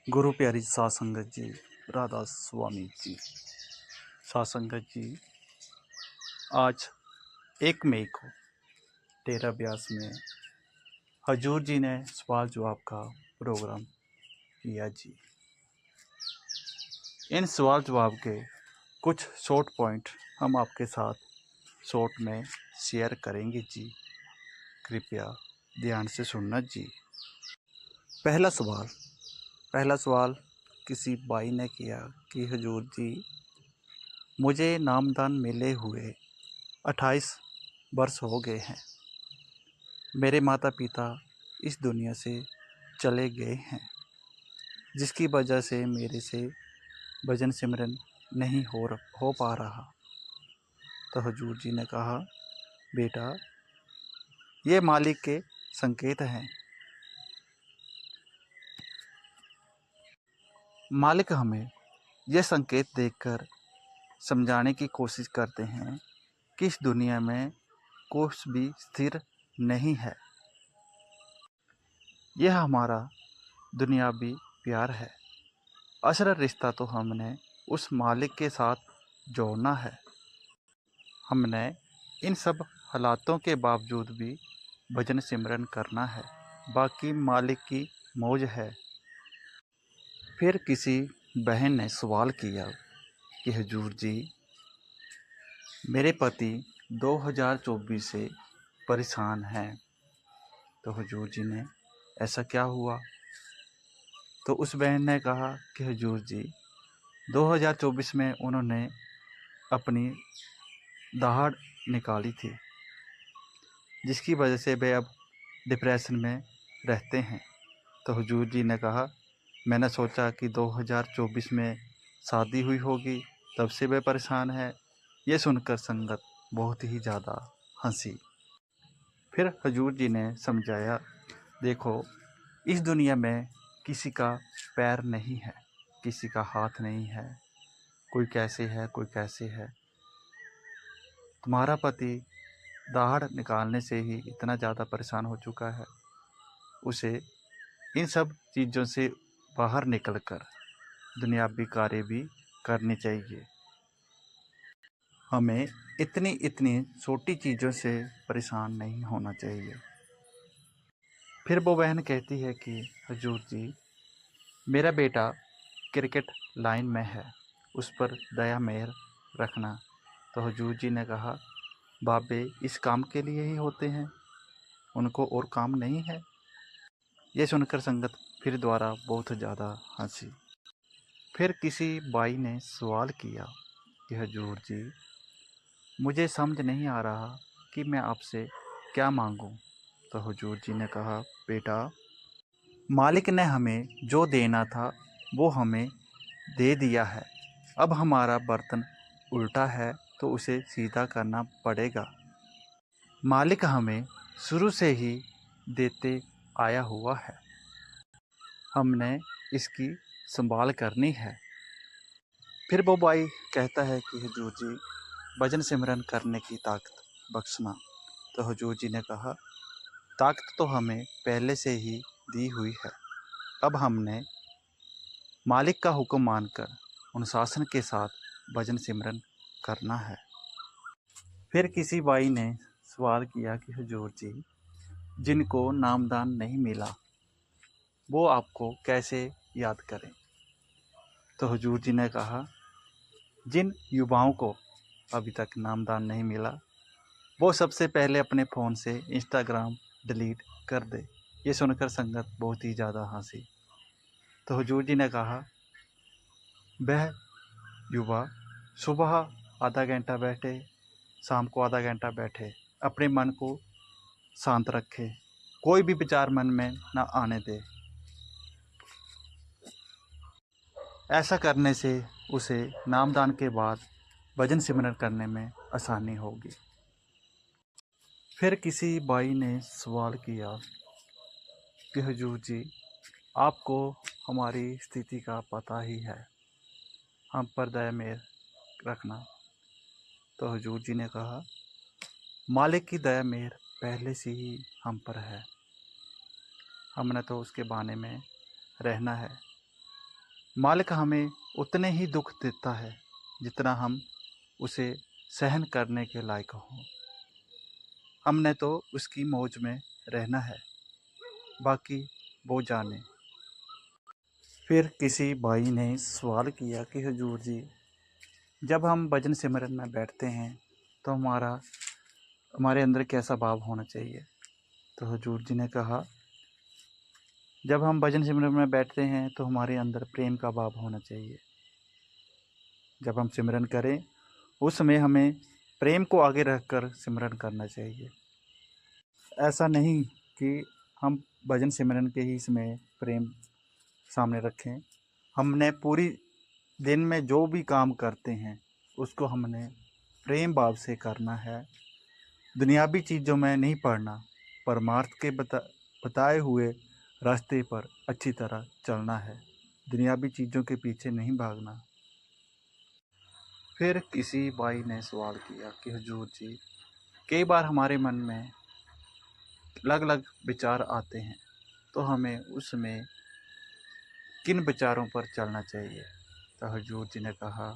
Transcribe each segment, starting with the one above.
गुरु प्यारी साध संगत जी, राधा स्वामी जी, साध संगत जी, आज 1 मई को डेरा ब्यास में हजूर जी ने सवाल जवाब का प्रोग्राम किया जी। इन सवाल जवाब के कुछ शॉर्ट पॉइंट हम आपके साथ शॉर्ट में शेयर करेंगे जी। कृपया ध्यान से सुनना जी। पहला सवाल किसी भाई ने किया कि हजूर जी, मुझे नामदान मिले हुए 28 वर्ष हो गए हैं। मेरे माता पिता इस दुनिया से चले गए हैं, जिसकी वजह से मेरे से भजन सिमरन नहीं हो पा रहा। तो हजूर जी ने कहा, बेटा, ये मालिक के संकेत हैं। मालिक हमें यह संकेत देकर समझाने की कोशिश करते हैं कि इस दुनिया में कुछ भी स्थिर नहीं है। यह हमारा दुनियावी प्यार है। असल रिश्ता तो हमने उस मालिक के साथ जोड़ना है। हमने इन सब हालातों के बावजूद भी भजन सिमरन करना है। बाकी मालिक की मौज है। फिर किसी बहन ने सवाल किया कि हजूर जी, मेरे पति 2024 से परेशान हैं। तो हजूर जी ने, ऐसा क्या हुआ? तो उस बहन ने कहा कि हजूर जी, 2024 में उन्होंने अपनी दहाड़ निकाली थी, जिसकी वजह से वे अब डिप्रेशन में रहते हैं। तो हुजूर जी ने कहा, मैंने सोचा कि 2024 में शादी हुई होगी, तब से वे परेशान है। ये सुनकर संगत बहुत ही ज़्यादा हंसी। फिर हुजूर जी ने समझाया, देखो, इस दुनिया में किसी का पैर नहीं है, किसी का हाथ नहीं है। कोई कैसे है, कोई कैसे है। तुम्हारा पति दाढ़ निकालने से ही इतना ज़्यादा परेशान हो चुका है। उसे इन सब चीज़ों से बाहर निकलकर दुनियावी कार्य भी करने चाहिए। हमें इतनी इतनी छोटी चीज़ों से परेशान नहीं होना चाहिए। फिर वो बहन कहती है कि हजूर जी, मेरा बेटा क्रिकेट लाइन में है, उस पर दया मेहर रखना। तो हजूर जी ने कहा, बाबे इस काम के लिए ही होते हैं, उनको और काम नहीं है। ये सुनकर संगत फिर द्वारा बहुत ज़्यादा हंसी। फिर किसी बाई ने सवाल किया कि हजूर जी, मुझे समझ नहीं आ रहा कि मैं आपसे क्या मांगूं। तो हजूर जी ने कहा, बेटा, मालिक ने हमें जो देना था वो हमें दे दिया है। अब हमारा बर्तन उल्टा है तो उसे सीधा करना पड़ेगा। मालिक हमें शुरू से ही देते आया हुआ है, हमने इसकी संभाल करनी है। फिर वो भाई कहता है कि हजूर जी, भजन सिमरन करने की ताकत बख्शना। तो हजूर जी ने कहा, ताकत तो हमें पहले से ही दी हुई है। अब हमने मालिक का हुक्म मानकर अनुशासन के साथ भजन सिमरन करना है। फिर किसी भाई ने सवाल किया कि हजूर जी, जिनको नामदान नहीं मिला वो आपको कैसे याद करें। तो हजूर जी ने कहा, जिन युवाओं को अभी तक नामदान नहीं मिला वो सबसे पहले अपने फ़ोन से इंस्टाग्राम डिलीट कर दे। ये सुनकर संगत बहुत ही ज़्यादा हंसी। तो हुजूर जी ने कहा, वह युवा सुबह आधा घंटा बैठे, शाम को आधा घंटा बैठे, अपने मन को शांत रखे, कोई भी विचार मन में ना आने दे। ऐसा करने से उसे नामदान के बाद भजन सिमरन करने में आसानी होगी। फिर किसी भाई ने सवाल किया कि हुजूर जी, आपको हमारी स्थिति का पता ही है, हम पर दया मेहर रखना। तो हुजूर जी ने कहा, मालिक की दया मेहर पहले से ही हम पर है, हमने तो उसके बहाने में रहना है। मालिक हमें उतने ही दुख देता है जितना हम उसे सहन करने के लायक हों। हमने तो उसकी मौज में रहना है, बाकी वो जाने। फिर किसी भाई ने सवाल किया कि हुजूर जी, जब हम भजन सिमरन में बैठते हैं तो हमारे अंदर कैसा भाव होना चाहिए। तो हुजूर जी ने कहा, जब हम भजन सिमरन में बैठते हैं तो हमारे अंदर प्रेम का भाव होना चाहिए। जब हम सिमरन करें उस समय हमें प्रेम को आगे रखकर सिमरन करना चाहिए। ऐसा नहीं कि हम भजन सिमरन के ही समय प्रेम सामने रखें। हमने पूरी दिन में जो भी काम करते हैं उसको हमने प्रेम भाव से करना है। दुनियावी चीज़ों में नहीं पड़ना, परमार्थ के बताए हुए रास्ते पर अच्छी तरह चलना है। दुनियावी चीज़ों के पीछे नहीं भागना। फिर किसी भाई ने सवाल किया कि हुजूर जी, कई बार हमारे मन में अलग अलग विचार आते हैं तो हमें उसमें किन विचारों पर चलना चाहिए। तो हुजूर जी ने कहा,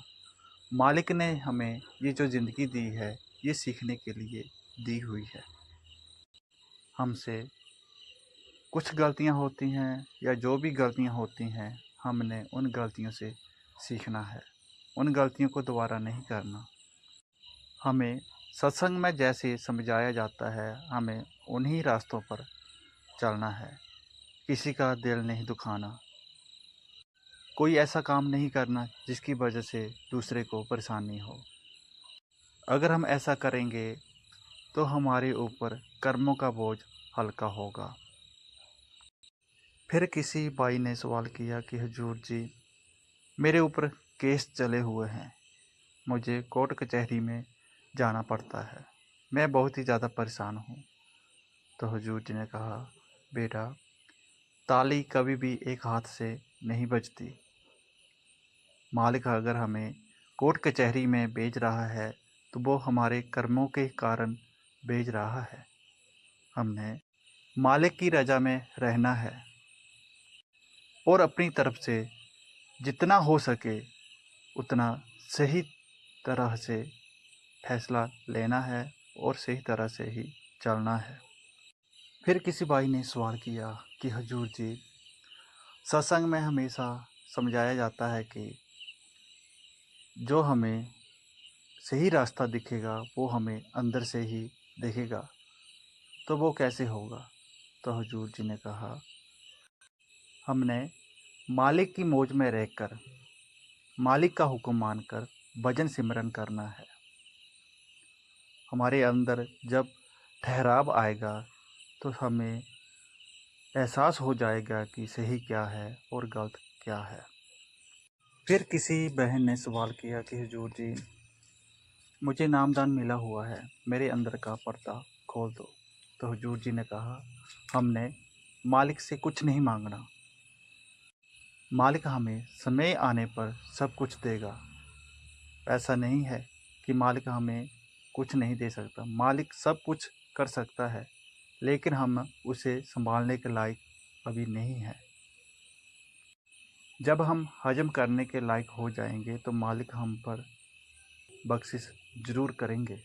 मालिक ने हमें ये जो ज़िंदगी दी है ये सीखने के लिए दी हुई है। हमसे कुछ गलतियां होती हैं या जो भी गलतियां होती हैं हमने उन गलतियों से सीखना है, उन गलतियों को दोबारा नहीं करना। हमें सत्संग में जैसे समझाया जाता है हमें उन्हीं रास्तों पर चलना है। किसी का दिल नहीं दुखाना, कोई ऐसा काम नहीं करना जिसकी वजह से दूसरे को परेशानी हो। अगर हम ऐसा करेंगे तो हमारे ऊपर कर्मों का बोझ हल्का होगा। फिर किसी भाई ने सवाल किया कि हुजूर जी, मेरे ऊपर केस चले हुए हैं, मुझे कोर्ट कचहरी में जाना पड़ता है, मैं बहुत ही ज़्यादा परेशान हूँ। तो हुजूर जी ने कहा, बेटा, ताली कभी भी एक हाथ से नहीं बजती। मालिक अगर हमें कोर्ट कचहरी में भेज रहा है तो वो हमारे कर्मों के कारण भेज रहा है। हमने मालिक की रज़ा में रहना है और अपनी तरफ से जितना हो सके उतना सही तरह से फैसला लेना है और सही तरह से ही चलना है। फिर किसी भाई ने सवाल किया कि हुजूर जी, सत्संग में हमेशा समझाया जाता है कि जो हमें सही रास्ता दिखेगा वो हमें अंदर से ही दिखेगा, तो वो कैसे होगा। तो हुजूर जी ने कहा, हमने मालिक की मौज में रहकर मालिक का हुक्म मानकर भजन सिमरन करना है। हमारे अंदर जब ठहराव आएगा तो हमें एहसास हो जाएगा कि सही क्या है और गलत क्या है। फिर किसी बहन ने सवाल किया कि हुजूर जी, मुझे नामदान मिला हुआ है, मेरे अंदर का पर्दा खोल दो। तो हुजूर जी ने कहा, हमने मालिक से कुछ नहीं मांगना, मालिक हमें समय आने पर सब कुछ देगा। ऐसा नहीं है कि मालिक हमें कुछ नहीं दे सकता, मालिक सब कुछ कर सकता है, लेकिन हम उसे संभालने के लायक अभी नहीं हैं। जब हम हजम करने के लायक हो जाएंगे तो मालिक हम पर बख्शिश ज़रूर करेंगे।